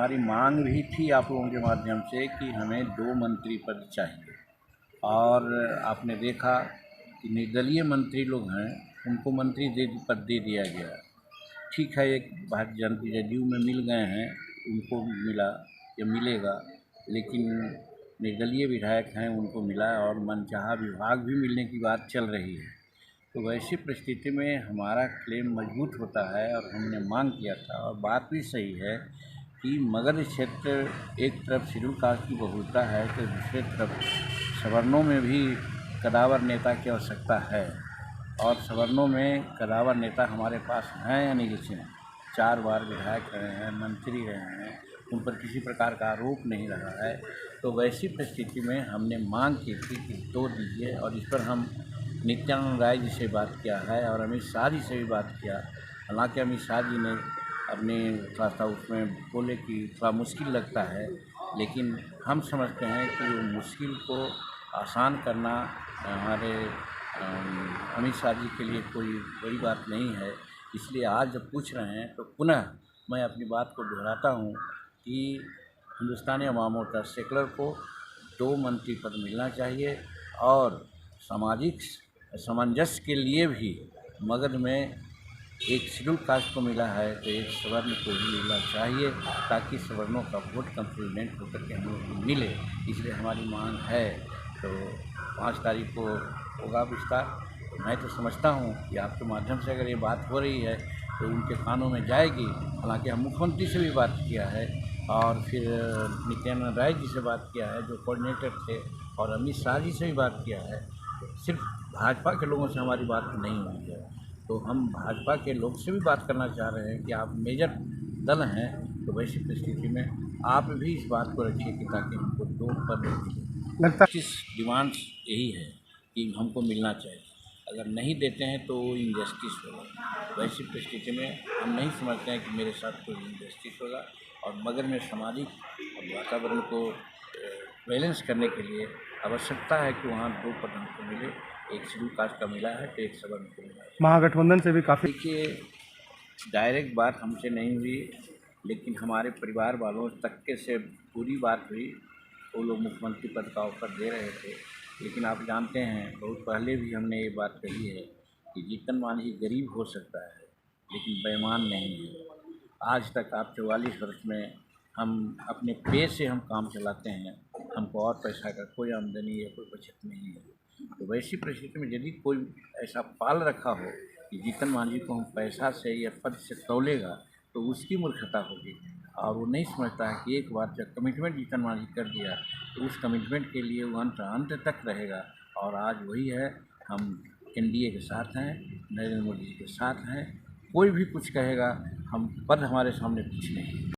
हमारी मांग भी थी आप लोगों के माध्यम से कि हमें 2 मंत्री पद चाहिए। और आपने देखा कि निर्दलीय मंत्री लोग हैं, उनको मंत्री पद दे दिया गया। ठीक है, एक भारतीय जनता जदयू में मिल गए हैं, उनको मिला या मिलेगा, लेकिन निर्दलीय विधायक हैं उनको मिला और मनचाहा विभाग भी मिलने की बात चल रही है। तो वैसी परिस्थिति में हमारा क्लेम मजबूत होता है और हमने मांग किया था, और बात भी सही है कि मगध क्षेत्र एक तरफ शेड्यूल कास्ट की बहुलता है तो दूसरे तरफ सवर्णों में भी कदावर नेता की आवश्यकता है। और सवर्णों में कदावर नेता हमारे पास हैं अनिल सिंह, 4 बार विधायक रहे हैं, मंत्री रहे हैं, उन पर किसी प्रकार का आरोप नहीं रहा है। तो वैसी परिस्थिति में हमने मांग की थी कि 2 दीजिए, और इस पर हम नित्यानंद राय जी से बात किया है और अमित शाह जी से भी बात किया। हालांकि अमित शाह जी ने अपने थोड़ा सा उसमें बोले कि थोड़ा मुश्किल लगता है, लेकिन हम समझते हैं कि वो मुश्किल को आसान करना हमारे अमित शाह जी के लिए कोई बड़ी बात नहीं है। इसलिए आज जब पूछ रहे हैं तो पुनः मैं अपनी बात को दोहराता हूँ कि हिंदुस्तानी अवाम मोर्चा सेकुलर को 2 मंत्री पद मिलना चाहिए, और सामाजिक सामंजस्य के लिए भी मगध में एक शेड्यूल कास्ट को मिला है तो एक सवर्ण को भी मिलना चाहिए, ताकि सवर्णों का वोट कंप्लीमेंट होकर के हम लोग को मिले। इसलिए हमारी मांग है। तो 5 तारीख को होगा विस्तार। मैं तो समझता हूँ कि आपके माध्यम से अगर ये बात हो रही है तो उनके कानों में जाएगी। हालांकि हम मुख्यमंत्री से भी बात किया है और फिर नित्यानंद राय जी से बात किया है जो कोऑर्डिनेटर थे, और अमित शाह जी से भी बात किया है। सिर्फ भाजपा के लोगों से हमारी बात नहीं हुई है, तो हम भाजपा के लोग से भी बात करना चाह रहे हैं कि आप मेजर दल हैं, तो वैसी परिस्थिति में आप भी इस बात को रखिए कि ताकि हमको 2 पद मिले। लगता डिमांड्स यही है कि हमको मिलना चाहिए। अगर नहीं देते हैं तो इनजस्टिस होगा। वैसी परिस्थिति में हम नहीं समझते हैं कि मेरे साथ कोई इनजस्टिस होगा, और मगर में सामाजिक वातावरण को बैलेंस करने के लिए आवश्यकता है कि वहाँ 2 पद हमको मिले। एक शेड्यूल कास्ट का मिला है तो एक सवर्ण को मिला है। महागठबंधन से भी काफ़ी देखिए, डायरेक्ट बात हमसे नहीं हुई, लेकिन हमारे परिवार वालों तक के से पूरी बात हुई। वो लोग मुख्यमंत्री पद का ऑफर दे रहे थे, लेकिन आप जानते हैं बहुत पहले भी हमने ये बात कही है कि जीतन मांझी गरीब हो सकता है लेकिन बेईमान नहीं है। आज तक आप 44 वर्ष में हम अपने पे से हम काम चलाते हैं, हमको और पैसा का कोई आमदनी या कोई बचत नहीं है। तो वैसी परिस्थिति में यदि कोई ऐसा पाल रखा हो कि जीतन मांझी को हम पैसा से या पद से तौलेगा तो उसकी मूर्खता होगी, और वो नहीं समझता है कि एक बार जब कमिटमेंट जीतन मांझी कर दिया तो उस कमिटमेंट के लिए वो अंत तक रहेगा। और आज वही है, हम एनडीए के साथ हैं, नरेंद्र मोदी जी के साथ हैं। कोई भी कुछ कहेगा, हम पद हमारे सामने कुछ नहीं।